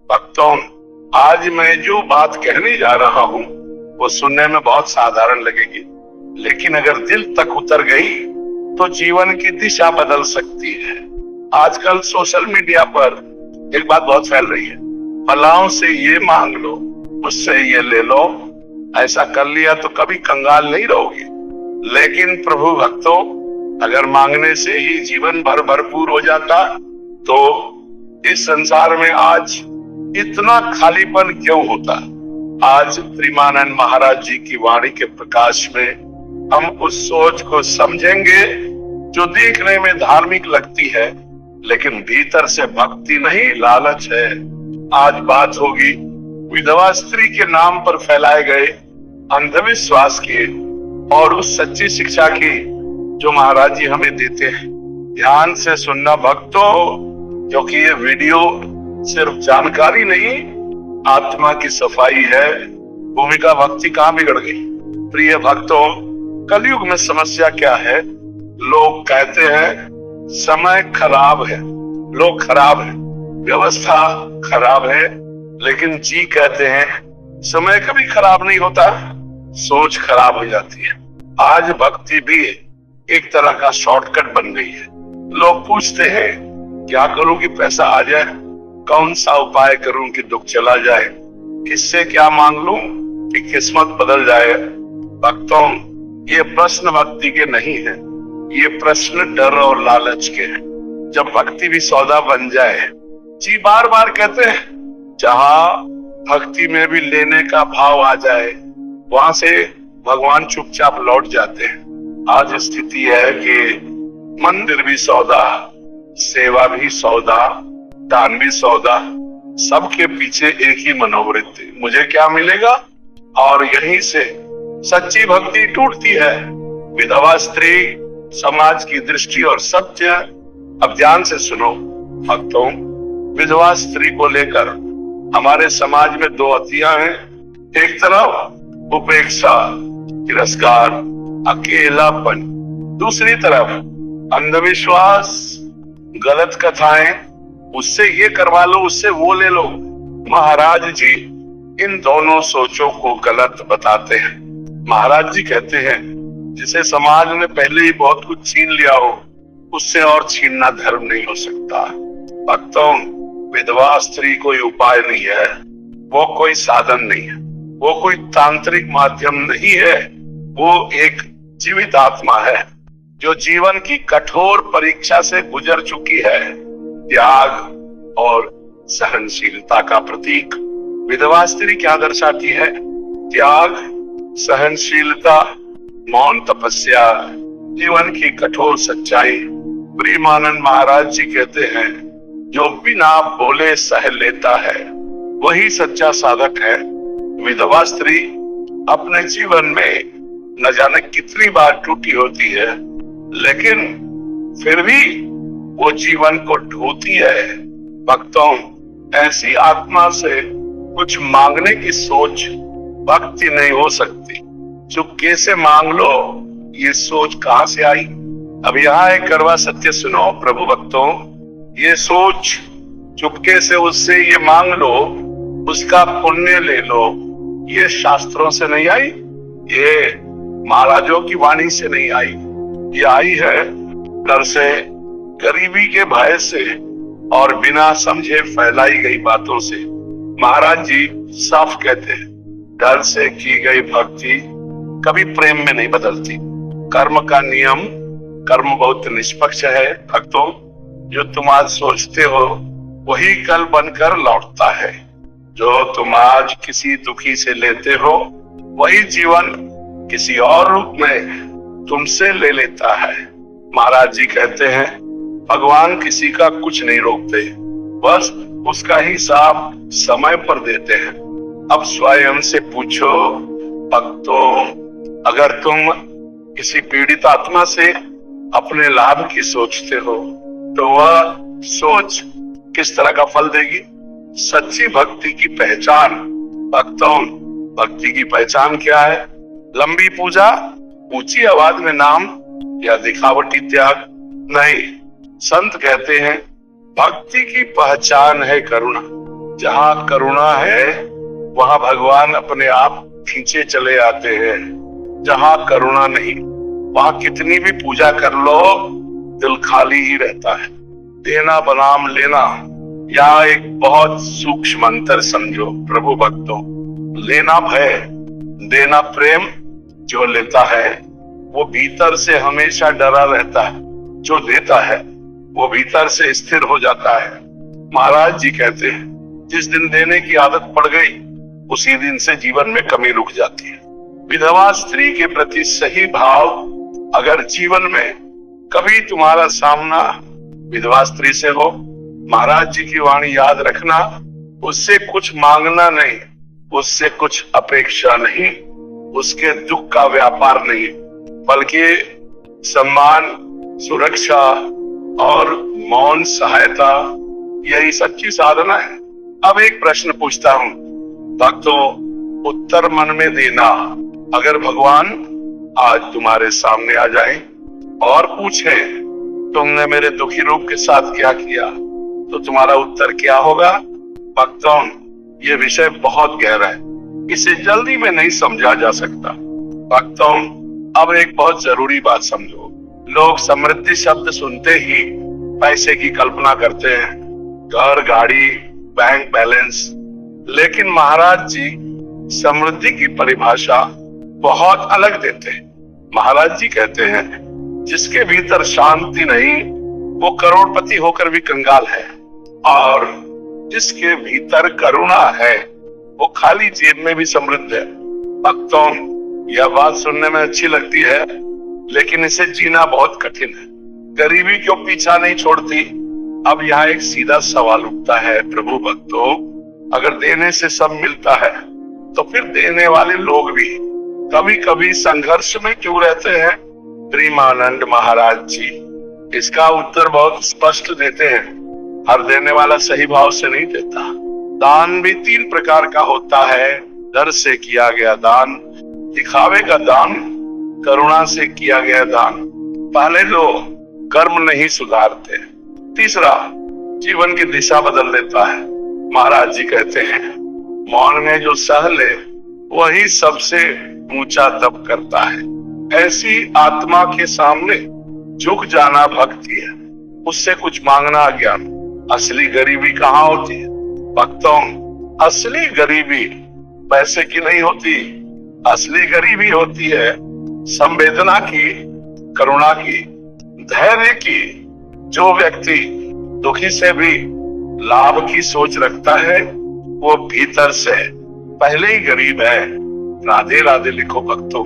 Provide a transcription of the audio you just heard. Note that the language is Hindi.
भक्तों, आज मैं जो बात कहने जा रहा हूँ वो सुनने में बहुत साधारण लगेगी, लेकिन अगर दिल तक उतर गई तो जीवन की दिशा बदल सकती है। आजकल सोशल मीडिया पर एक बात बहुत फैल रही है, फलाओं से ये मांग लो, उससे ये ले लो, ऐसा कर लिया तो कभी कंगाल नहीं रहोगे। लेकिन प्रभु भक्तों, अगर मांगने से ही जीवन भर भरपूर हो जाता तो इस संसार में आज इतना खालीपन क्यों होता। आज प्रेमानंद महाराज जी की वाणी के प्रकाश में हम उस सोच को समझेंगे जो देखने में धार्मिक लगती है, लेकिन भीतर से भक्ति नहीं, लालच है। आज बात होगी विधवा स्त्री के नाम पर फैलाए गए अंधविश्वास की और उस सच्ची शिक्षा की जो महाराज जी हमें देते हैं। ध्यान से सुनना भक्तों, क्योंकि ये वीडियो सिर्फ जानकारी नहीं, आत्मा की सफाई है। भूमिका भक्ति कहाँ बिगड़ गई? प्रिय भक्तों, कलयुग में समस्या क्या है? लोग कहते हैं समय खराब है, लोग खराब है, व्यवस्था खराब है, लेकिन जी कहते हैं समय कभी खराब नहीं होता, सोच खराब हो जाती है। आज भक्ति भी एक तरह का शॉर्टकट बन गई है। लोग पूछते हैं क्या करूं कि पैसा आ जाए, कौन सा उपाय करूं कि दुख चला जाए, किससे क्या मांग लूं कि किस्मत बदल जाए। भक्तों, ये प्रश्न भक्ति के नहीं है, ये प्रश्न डर और लालच के हैं। जब भक्ति भी सौदा बन जाए, जी बार बार कहते हैं जहां भक्ति में भी लेने का भाव आ जाए वहां से भगवान चुपचाप लौट जाते हैं। आज स्थिति है कि मंदिर भी सौदा, सेवा भी सौदा, दान भी सौदा, सबके पीछे एक ही मनोवृत्ति, मुझे क्या मिलेगा। और यहीं से सच्ची भक्ति टूटती है। विधवा स्त्री समाज की दृष्टि और सत्य। अब ध्यान से सुनो भक्तों, विधवा स्त्री को लेकर हमारे समाज में दो अतियां हैं। एक तरफ उपेक्षा, तिरस्कार, अकेलापन, दूसरी तरफ अंधविश्वास, गलत कथाएं, उससे ये करवा लो, उससे वो ले लो। महाराज जी इन दोनों सोचों को गलत बताते हैं। महाराज जी कहते हैं जिसे समाज ने पहले ही बहुत कुछ छीन लिया हो, उससे और छीनना धर्म नहीं हो सकता। भक्तों, विधवा स्त्री कोई उपाय नहीं है, वो कोई साधन नहीं है, वो कोई तांत्रिक माध्यम नहीं है, वो एक जीवित आत्मा है जो जीवन की कठोर परीक्षा से गुजर चुकी है। त्याग और सहनशीलता का प्रतीक। विधवा स्त्री क्या दर्शाती है? त्याग, सहनशीलता, मौन तपस्या, जीवन की कठोर सच्चाई। प्रेमानंद महाराज जी कहते हैं जो बिना बोले सह लेता है वही सच्चा साधक है। विधवा स्त्री अपने जीवन में न जाने कितनी बार टूटी होती है, लेकिन फिर भी वो जीवन को ढोती है। भक्तों, ऐसी आत्मा से कुछ मांगने की सोच भक्ति नहीं हो सकती। चुपके से मांग लो, ये सोच कहां से आई? अब यहाँ एक कड़वा सत्य सुनो प्रभु भक्तों, ये सोच चुपके से उससे ये मांग लो, उसका पुण्य ले लो, ये शास्त्रों से नहीं आई, ये महाराजों की वाणी से नहीं आई, ये आई है डर से, गरीबी के भय से और बिना समझे फैलाई गई बातों से। महाराज जी साफ कहते हैं डर से की गई भक्ति कभी प्रेम में नहीं बदलती। कर्म का नियम, कर्म बहुत निष्पक्ष है भक्तों। जो तुम आज सोचते हो वही कल बनकर लौटता है। जो तुम आज किसी दुखी से लेते हो वही जीवन किसी और रूप में तुमसे ले लेता है। महाराज जी कहते हैं भगवान किसी का कुछ नहीं रोकते, बस उसका हिसाब समय पर देते हैं। अब स्वयं से पूछो भक्तों, अगर तुम किसी पीड़ित आत्मा से अपने लाभ की सोचते हो तो वह सोच किस तरह का फल देगी? सच्ची भक्ति की पहचान। भक्तों, भक्ति की पहचान क्या है? लंबी पूजा, ऊंची आवाज में नाम या दिखावटी त्याग नहीं। संत कहते हैं भक्ति की पहचान है करुणा। जहाँ करुणा है वहाँ भगवान अपने आप खींचे चले आते हैं। जहाँ करुणा नहीं वहाँ कितनी भी पूजा कर लो दिल खाली ही रहता है। देना बनाम लेना, यहाँ एक बहुत सूक्ष्म अंतर समझो प्रभु भक्तों। लेना भय, देना प्रेम। जो लेता है वो भीतर से हमेशा डरा रहता है, जो देता है वो भीतर से स्थिर हो जाता है। महाराज जी कहते हैं जिस दिन देने की आदत पड़ गई उसी दिन से जीवन में कमी रुक जाती है। विधवा स्त्री के प्रति सही भाव अगर जीवन में कभी तुम्हारा सामना विधवा स्त्री से हो, महाराज जी की वाणी याद रखना, उससे कुछ मांगना नहीं, उससे कुछ अपेक्षा नहीं, उसके दुख का व्यापार नहीं, बल्कि सम्मान, सुरक्षा और मौन सहायता, यही सच्ची साधना है। अब एक प्रश्न पूछता हूँ भक्तों, उत्तर मन में देना। अगर भगवान आज तुम्हारे सामने आ जाए और पूछे तुमने मेरे दुखी रूप के साथ क्या किया, तो तुम्हारा उत्तर क्या होगा? भक्तों, ये विषय बहुत गहरा है, इसे जल्दी में नहीं समझा जा सकता। भक्तों, अब एक बहुत जरूरी बात समझो। लोग समृद्धि शब्द सुनते ही पैसे की कल्पना करते हैं, घर, गाड़ी, बैंक बैलेंस। लेकिन महाराज जी समृद्धि की परिभाषा बहुत अलग देते हैं। महाराज जी कहते हैं जिसके भीतर शांति नहीं वो करोड़पति होकर भी कंगाल है, और जिसके भीतर करुणा है वो खाली जेब में भी समृद्ध है। भक्तों, यह बात सुनने में अच्छी लगती है लेकिन इसे जीना बहुत कठिन है। गरीबी क्यों पीछा नहीं छोड़ती? अब यहाँ एक सीधा सवाल उठता है प्रभु भक्तों, अगर देने से सब मिलता है तो फिर देने वाले लोग भी कभी कभी संघर्ष में क्यों रहते हैं? प्रेमानंद महाराज जी इसका उत्तर बहुत स्पष्ट देते हैं। हर देने वाला सही भाव से नहीं देता। दान भी 3 प्रकार का होता है। डर से किया गया दान, दिखावे का दान, करुणा से किया गया दान। पहले लोग कर्म नहीं सुधारते, तीसरा जीवन की दिशा बदल देता है। महाराज जी कहते हैं मौन में जो सह ले वही सबसे ऊंचा तप करता है। ऐसी आत्मा के सामने झुक जाना भक्ति है, उससे कुछ मांगना अज्ञान। असली गरीबी कहाँ होती है? भक्तों, असली गरीबी पैसे की नहीं होती, असली गरीबी होती है संवेदना की, करुणा की, धैर्य की। जो व्यक्ति दुखी से भी लाभ की सोच रखता है वो भीतर से पहले ही गरीब है। राधे राधे लिखो भक्तों।